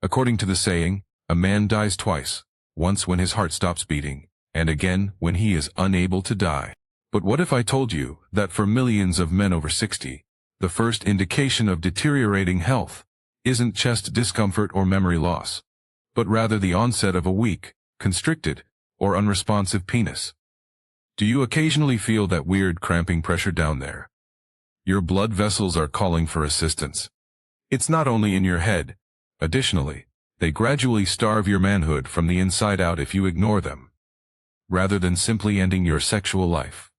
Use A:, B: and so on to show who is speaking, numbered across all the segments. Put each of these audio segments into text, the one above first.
A: According to the saying, a man dies twice, once when his heart stops beating, and again when he is unable to die. But what if I told you that for millions of men over 60, the first indication of deteriorating health isn't chest discomfort or memory loss, but rather the onset of a weak, constricted, or unresponsive penis? Do you occasionally feel that weird cramping pressure down there? Your blood vessels are calling for assistance. It's not only in your head. Additionally, they gradually starve your manhood from the inside out if you ignore them, rather than simply ending your sexual life.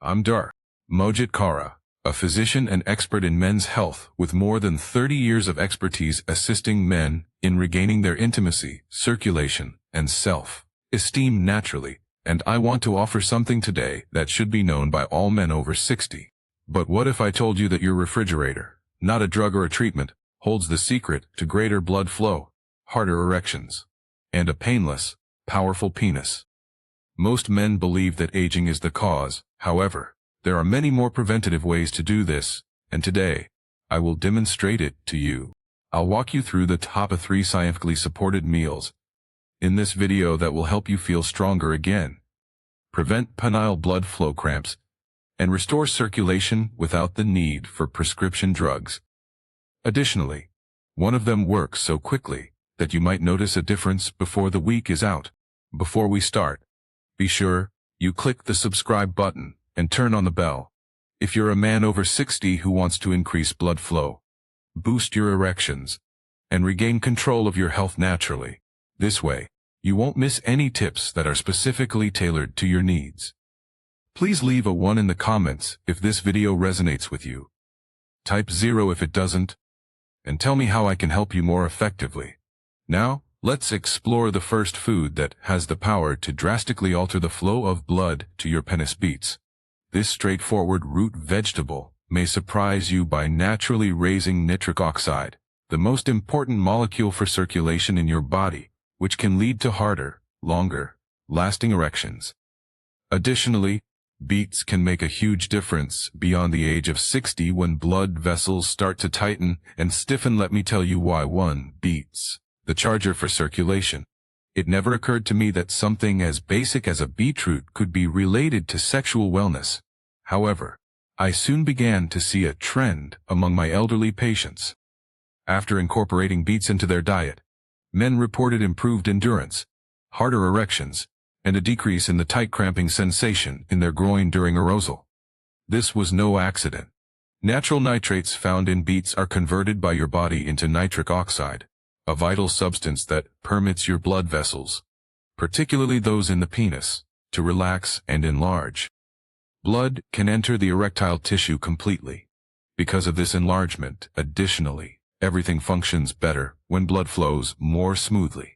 A: I'm Dar Mojit Kara, a physician and expert in men's health with more than 30 years of expertise assisting men in regaining their intimacy, circulation, and self-esteem naturally, and I want to offer something today that should be known by all men over 60. But what if I told you that your refrigerator, not a drug or a treatment, holds the secret to greater blood flow, harder erections, and a painless, powerful penis? Most men believe that aging is the cause. However, there are many more preventative ways to do this, and today, I will demonstrate it to you. I'll walk you through the top 3 scientifically supported meals in this video that will help you feel stronger again, prevent penile blood flow cramps, and restore circulation without the need for prescription drugs. Additionally, one of them works so quickly that you might notice a difference before the week is out. Before we start, be sure you click the subscribe button and turn on the bell. If you're a man over 60 who wants to increase blood flow, boost your erections, and regain control of your health naturally, this way, you won't miss any tips that are specifically tailored to your needs. Please leave a 1 in the comments if this video resonates with you. Type 0 if it doesn't, and tell me how I can help you more effectively. Now, let's explore the first food that has the power to drastically alter the flow of blood to your penis beats. This straightforward root vegetable may surprise you by naturally raising nitric oxide, the most important molecule for circulation in your body, which can lead to harder, longer, lasting erections. Additionally, beets can make a huge difference beyond the age of 60 when blood vessels start to tighten and stiffen. Let me tell you why. 1. Beets, the charger for circulation. It never occurred to me that something as basic as a beetroot could be related to sexual wellness. However, I soon began to see a trend among my elderly patients. After incorporating beets into their diet, men reported improved endurance, harder erections, and a decrease in the tight cramping sensation in their groin during arousal. This was no accident. Natural nitrates found in beets are converted by your body into nitric oxide, a vital substance that permits your blood vessels, particularly those in the penis, to relax and enlarge. Blood can enter the erectile tissue completely. Because of this enlargement, additionally, everything functions better when blood flows more smoothly.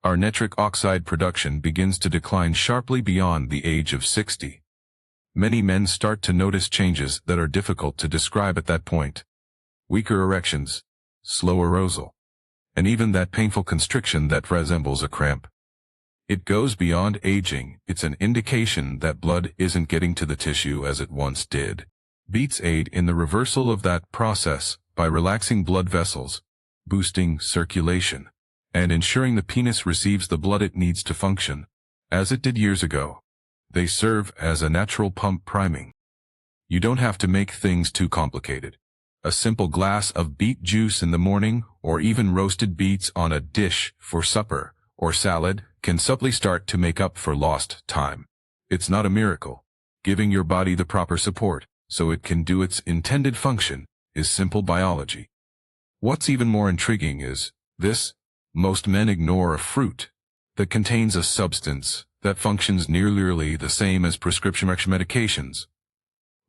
A: Our nitric oxide production begins to decline sharply beyond the age of 60. Many men start to notice changes that are difficult to describe at that point. Weaker erections, slow arousal, and even that painful constriction that resembles a cramp. It goes beyond aging. It's an indication that blood isn't getting to the tissue as it once did. Beets aid in the reversal of that process by relaxing blood vessels, boosting circulation, and ensuring the penis receives the blood it needs to function, as it did years ago. They serve as a natural pump priming. You don't have to make things too complicated. A simple glass of beet juice in the morning, or even roasted beets on a dish for supper or salad, can subtly start to make up for lost time. It's not a miracle. Giving your body the proper support so it can do its intended function is simple biology. What's even more intriguing is this: most men ignore a fruit that contains a substance that functions nearly the same as prescription medications,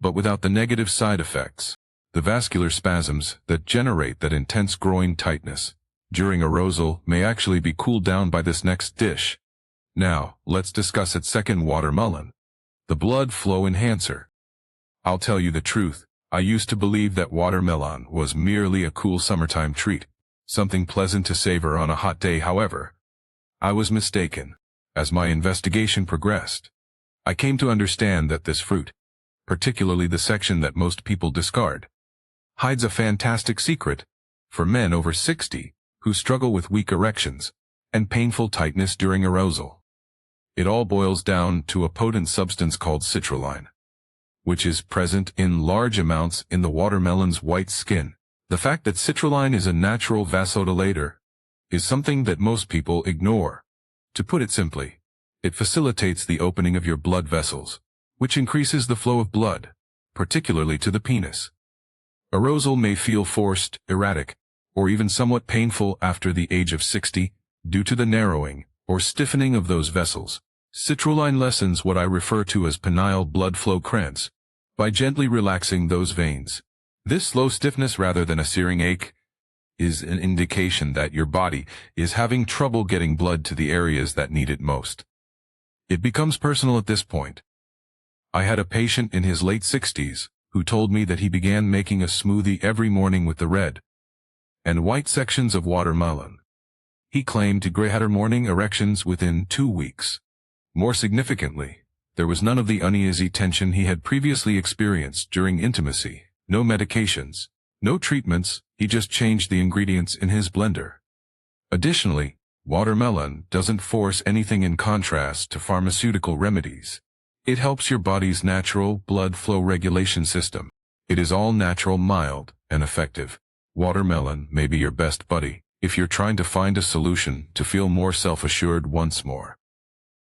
A: but without the negative side effects, the vascular spasms that generate that intense groin tightness during arousal may actually be cooled down by this next dish. Now, let's discuss it. 2nd, watermelon, the blood flow enhancer. I'll tell you the truth, I used to believe that watermelon was merely a cool summertime treat, something pleasant to savor on a hot day. However, I was mistaken. As my investigation progressed, I came to understand that this fruit, particularly the section that most people discard, hides a fantastic secret for men over 60 who struggle with weak erections and painful tightness during arousal. It all boils down to a potent substance called citrulline, which is present in large amounts in the watermelon's white skin. The fact that citrulline is a natural vasodilator is something that most people ignore. To put it simply, it facilitates the opening of your blood vessels, which increases the flow of blood, particularly to the penis. Arousal may feel forced, erratic, or even somewhat painful after the age of 60 due to the narrowing or stiffening of those vessels. Citrulline lessens what I refer to as penile blood flow cramps by gently relaxing those veins. This slow stiffness rather than a searing ache is an indication that your body is having trouble getting blood to the areas that need it most. It becomes personal at this point. I had a patient in his late 60s who told me that he began making a smoothie every morning with the red and white sections of watermelon. He claimed he had morning erections within 2 weeks. More significantly, there was none of the uneasy tension he had previously experienced during intimacy. No medications, no treatments, he just changed the ingredients in his blender. Additionally, watermelon doesn't force anything in contrast to pharmaceutical remedies. It helps your body's natural blood flow regulation system. It is all natural, mild, and effective. Watermelon may be your best buddy if you're trying to find a solution to feel more self-assured once more.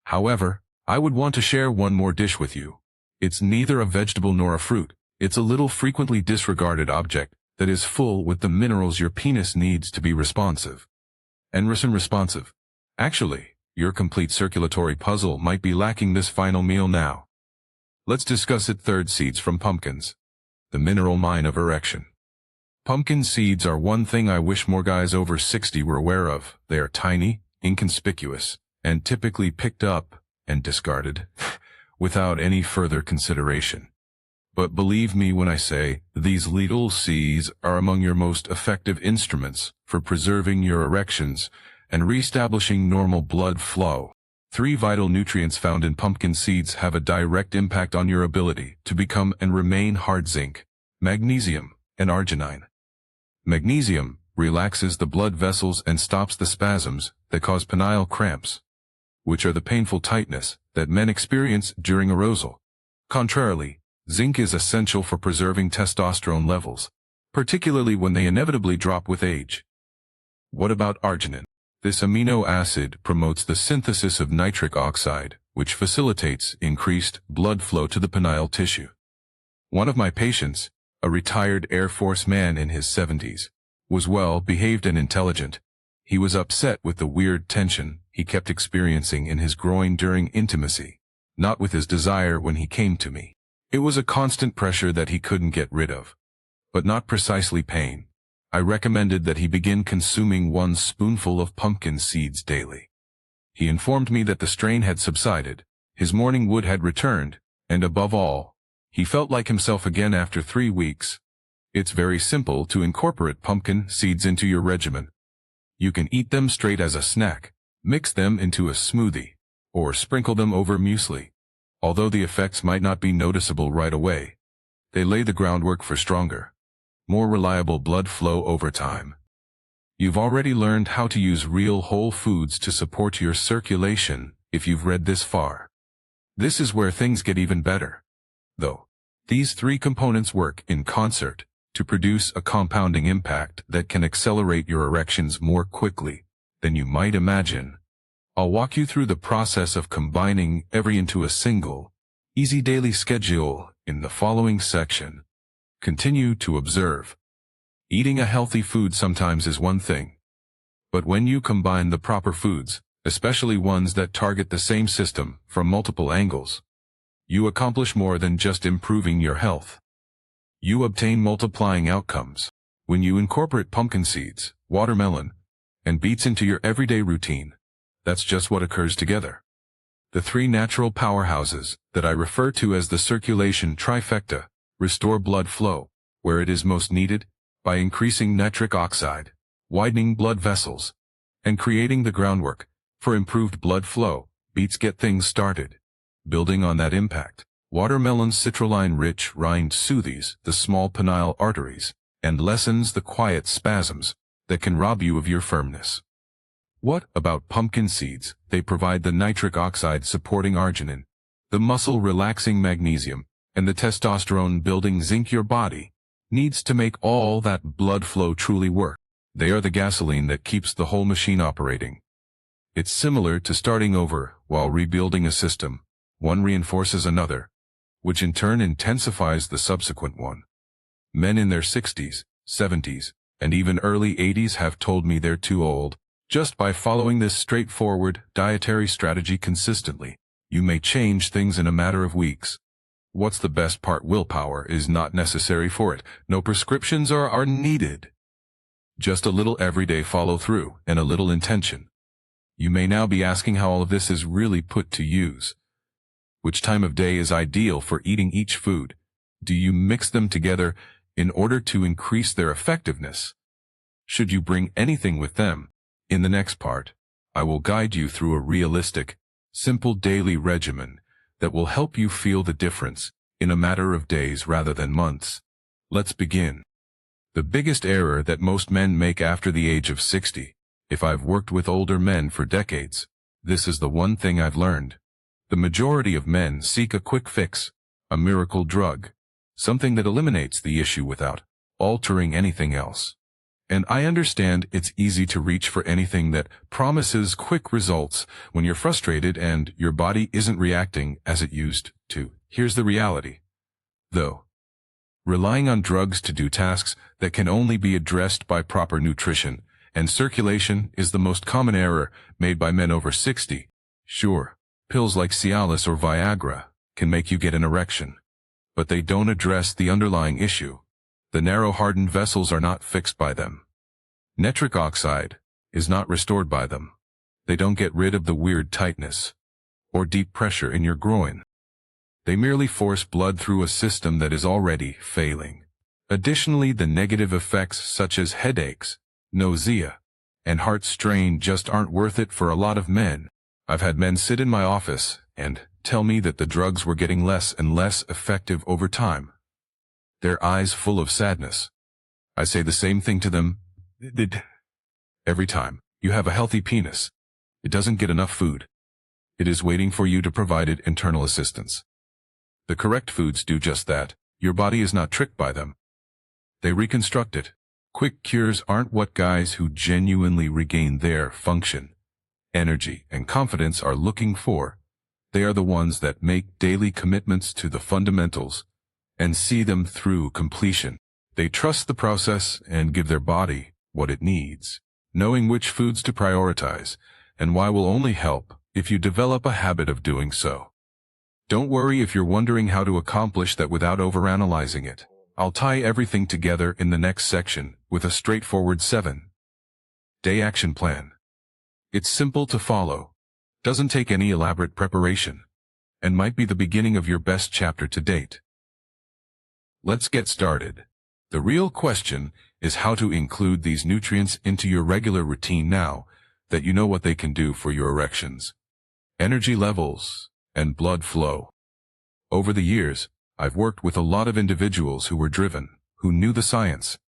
A: However, I would want to share one more dish with you. It's neither a vegetable nor a fruit. It's a little frequently disregarded object that is full with the minerals your penis needs to be responsive. And responsive. Actually, your complete circulatory puzzle might be lacking this final meal now. Let's discuss it. Third, seeds from pumpkins. The mineral mine of erection. Pumpkin seeds are one thing I wish more guys over 60 were aware of. They are tiny, inconspicuous, and typically picked up and discarded without any further consideration. But believe me when I say, these little seeds are among your most effective instruments for preserving your erections and reestablishing normal blood flow. 3 vital nutrients found in pumpkin seeds have a direct impact on your ability to become and remain hard: zinc, magnesium, and arginine. Magnesium relaxes the blood vessels and stops the spasms that cause penile cramps, which are the painful tightness that men experience during arousal. Contrarily, zinc is essential for preserving testosterone levels, particularly when they inevitably drop with age. What about arginine? This amino acid promotes the synthesis of nitric oxide, which facilitates increased blood flow to the penile tissue. One of my patients, a retired Air Force man in his 70s, was well-behaved and intelligent. He was upset with the weird tension he kept experiencing in his groin during intimacy, not with his desire when he came to me. It was a constant pressure that he couldn't get rid of, but not precisely pain. I recommended that he begin consuming 1 spoonful of pumpkin seeds daily. He informed me that the strain had subsided, his morning wood had returned, and above all, he felt like himself again after 3 weeks. It's very simple to incorporate pumpkin seeds into your regimen. You can eat them straight as a snack, mix them into a smoothie, or sprinkle them over muesli. Although the effects might not be noticeable right away, they lay the groundwork for stronger, more reliable blood flow over time. You've already learned how to use real whole foods to support your circulation if you've read this far. This is where things get even better, though. These 3 components work in concert to produce a compounding impact that can accelerate your erections more quickly than you might imagine. I'll walk you through the process of combining every into a single, easy daily schedule in the following section. Continue to observe. Eating a healthy food sometimes is one thing, but when you combine the proper foods, especially ones that target the same system from multiple angles, you accomplish more than just improving your health. You obtain multiplying outcomes. When you incorporate pumpkin seeds, watermelon, and beets into your everyday routine, that's just what occurs together. The 3 natural powerhouses that I refer to as the circulation trifecta restore blood flow where it is most needed by increasing nitric oxide, widening blood vessels, and creating the groundwork for improved blood flow. Beets get things started. Building on that impact, watermelon's citrulline-rich rind soothes the small penile arteries and lessens the quiet spasms that can rob you of your firmness. What about pumpkin seeds? They provide the nitric oxide-supporting arginine, the muscle-relaxing magnesium, and the testosterone-building zinc your body needs to make all that blood flow truly work. They are the gasoline that keeps the whole machine operating. It's similar to starting over while rebuilding a system. One reinforces another, which in turn intensifies the subsequent one. Men in their 60s, 70s, and even early 80s have told me they're too old. Just by following this straightforward dietary strategy consistently, you may change things in a matter of weeks. What's the best part? Willpower is not necessary for it. No prescriptions are needed. Just a little everyday follow-through and a little intention. You may now be asking how all of this is really put to use. Which time of day is ideal for eating each food? Do you mix them together in order to increase their effectiveness? Should you bring anything with them? In the next part, I will guide you through a realistic, simple daily regimen that will help you feel the difference in a matter of days rather than months. Let's begin. The biggest error that most men make after the age of 60. If I've worked with older men for decades, this is the one thing I've learned. The majority of men seek a quick fix, a miracle drug, something that eliminates the issue without altering anything else. And I understand it's easy to reach for anything that promises quick results when you're frustrated and your body isn't reacting as it used to. Here's the reality, though. Relying on drugs to do tasks that can only be addressed by proper nutrition and circulation is the most common error made by men over 60. Sure, pills like Cialis or Viagra can make you get an erection, but they don't address the underlying issue. The narrow hardened vessels are not fixed by them. Nitric oxide is not restored by them. They don't get rid of the weird tightness or deep pressure in your groin. They merely force blood through a system that is already failing. Additionally, the negative effects such as headaches, nausea, and heart strain just aren't worth it for a lot of men. I've had men sit in my office and tell me that the drugs were getting less and less effective over time. Their eyes full of sadness. I say the same thing to them. Every time. You have a healthy penis. It doesn't get enough food. It is waiting for you to provide it internal assistance. The correct foods do just that. Your body is not tricked by them. They reconstruct it. Quick cures aren't what guys who genuinely regain their function, energy, and confidence are looking for. They are the ones that make daily commitments to the fundamentals and see them through completion. They trust the process and give their body what it needs. Knowing which foods to prioritize and why will only help if you develop a habit of doing so. Don't worry if you're wondering how to accomplish that without overanalyzing it. I'll tie everything together in the next section with a straightforward 7-day action plan. It's simple to follow, doesn't take any elaborate preparation, and might be the beginning of your best chapter to date. Let's get started. The real question is how to include these nutrients into your regular routine now that you know what they can do for your erections, energy levels, and blood flow. Over the years, I've worked with a lot of individuals who were driven, who knew the science,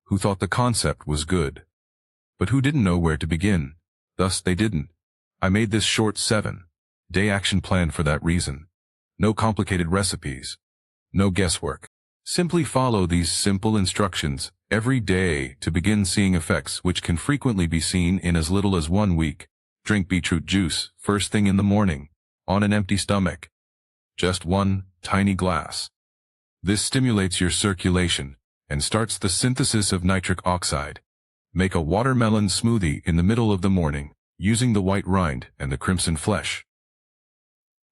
A: who thought the concept was good, but who didn't know where to begin. Thus, they didn't. I made this short 7-day action plan for that reason. No complicated recipes. No guesswork. Simply follow these simple instructions every day to begin seeing effects which can frequently be seen in as little as 1 week. Drink beetroot juice first thing in the morning, on an empty stomach. Just 1 tiny glass. This stimulates your circulation and starts the synthesis of nitric oxide. Make a watermelon smoothie in the middle of the morning, using the white rind and the crimson flesh.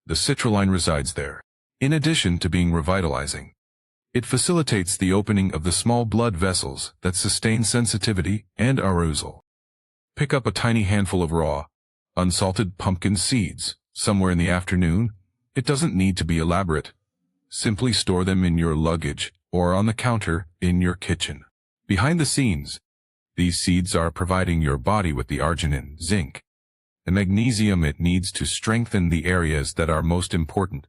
A: The citrulline resides there. In addition to being revitalizing, it facilitates the opening of the small blood vessels that sustain sensitivity and arousal. Pick up a tiny handful of raw, unsalted pumpkin seeds somewhere in the afternoon. It doesn't need to be elaborate. Simply store them in your luggage or on the counter in your kitchen. Behind the scenes, these seeds are providing your body with the arginine, zinc, and magnesium it needs to strengthen the areas that are most important.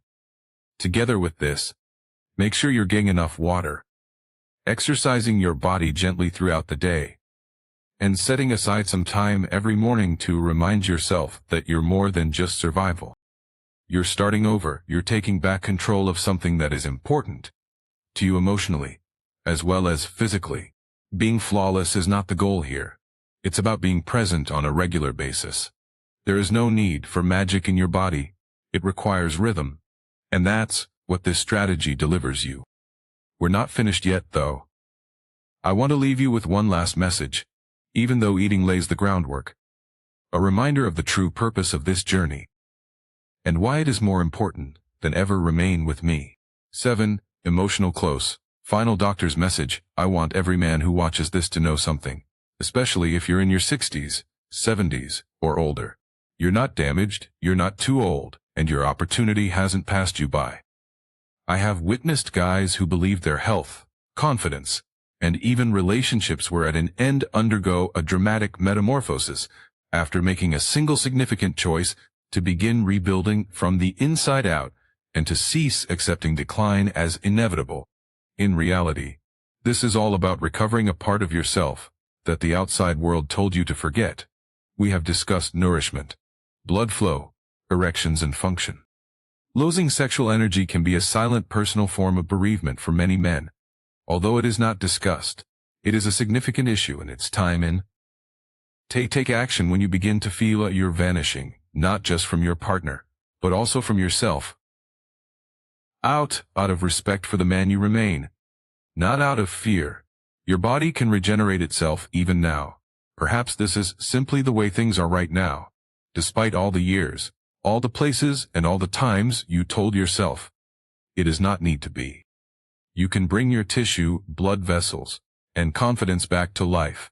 A: Together with this, make sure you're getting enough water, exercising your body gently throughout the day, and setting aside some time every morning to remind yourself that you're more than just survival. You're starting over, you're taking back control of something that is important to you emotionally, as well as physically. Being flawless is not the goal here. It's about being present on a regular basis. There is no need for magic in your body. It requires rhythm. And that's what this strategy delivers you. We're not finished yet, though. I want to leave you with one last message, even though eating lays the groundwork. A reminder of the true purpose of this journey, and why it is more important than ever. Remain with me. 7. Emotional close. Final doctor's message. I want every man who watches this to know something, especially if you're in your 60s, 70s, or older. You're not damaged, you're not too old, and your opportunity hasn't passed you by. I have witnessed guys who believed their health, confidence, and even relationships were at an end undergo a dramatic metamorphosis after making a single significant choice to begin rebuilding from the inside out and to cease accepting decline as inevitable. In reality, this is all about recovering a part of yourself that the outside world told you to forget. We have discussed nourishment, blood flow, erections, and function. Losing sexual energy can be a silent personal form of bereavement for many men. Although it is not discussed, it is a significant issue, and it's time in. Take action when you begin to feel you're vanishing, not just from your partner, but also from yourself. Out of respect for the man you remain, not out of fear. Your body can regenerate itself even now. Perhaps this is simply the way things are right now, despite all the years, all the places, and all the times you told yourself it does not need to be. You can bring your tissue, blood vessels, and confidence back to life.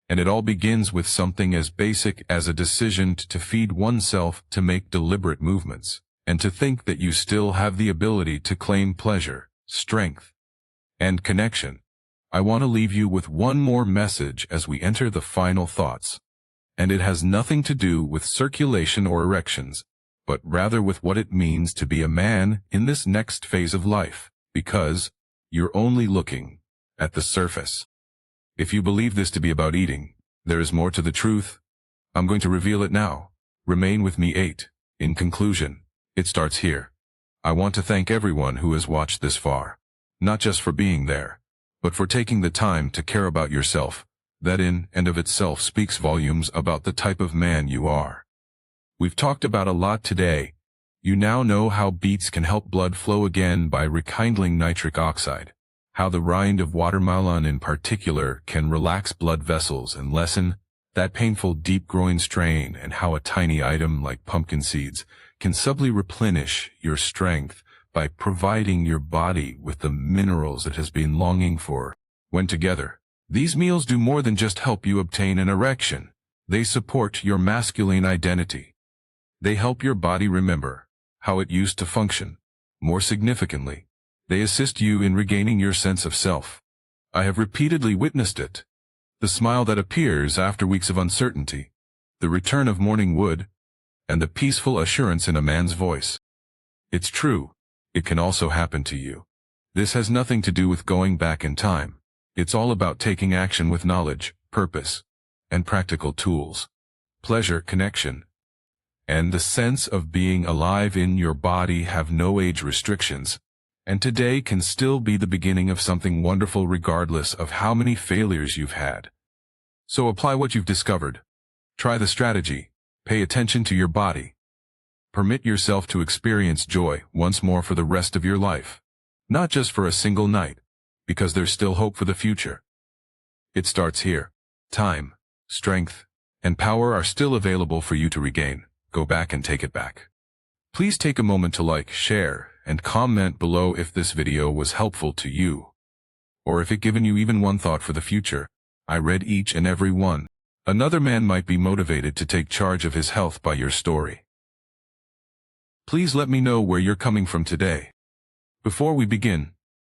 A: And it all begins with something as basic as a decision to feed oneself, to make deliberate movements, and to think that you still have the ability to claim pleasure, strength, and connection. I want to leave you with one more message as we enter the final thoughts. And it has nothing to do with circulation or erections, but rather with what it means to be a man in this next phase of life, because you're only looking at the surface. If you believe this to be about eating, there is more to the truth. I'm going to reveal it now. Remain with me. 8. In conclusion, it starts here. I want to thank everyone who has watched this far, not just for being there, but for taking the time to care about yourself. That in and of itself speaks volumes about the type of man you are. We've talked about a lot today. You now know how beets can help blood flow again by rekindling nitric oxide, how the rind of watermelon in particular can relax blood vessels and lessen that painful deep groin strain, and how a tiny item like pumpkin seeds can subtly replenish your strength by providing your body with the minerals it has been longing for. When together, these meals do more than just help you obtain an erection. They support your masculine identity. They help your body remember how it used to function. More significantly, they assist you in regaining your sense of self. I have repeatedly witnessed it. The smile that appears after weeks of uncertainty, the return of morning wood, and the peaceful assurance in a man's voice. It's true, it can also happen to you. This has nothing to do with going back in time. It's all about taking action with knowledge, purpose, and practical tools. Pleasure, connection, and the sense of being alive in your body have no age restrictions, and today can still be the beginning of something wonderful regardless of how many failures you've had. So apply what you've discovered. Try the strategy. Pay attention to your body. Permit yourself to experience joy once more for the rest of your life. Not just for a single night, because there's still hope for the future. It starts here. Time, strength, and power are still available for you to regain. Go back and take it back. Please take a moment to like, share, and comment below if this video was helpful to you, or if it given you even one thought for the future. I read each and every one. Another man might be motivated to take charge of his health by your story. Please let me know where you're coming from today. Before we begin,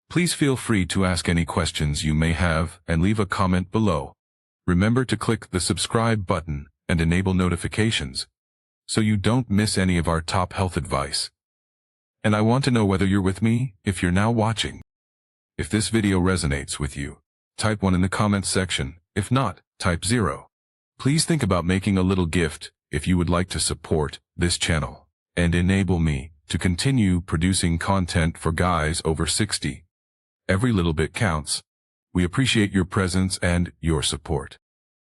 A: please feel free to ask any questions you may have and leave a comment below. Remember to click the subscribe button and enable notifications, so you don't miss any of our top health advice. And I want to know whether you're with me if you're now watching. If this video resonates with you, type 1 in the comments section, If not, type 0. Please think about making a little gift if you would like to support this channel and enable me to continue producing content for guys over 60. Every little bit counts. We appreciate your presence and your support.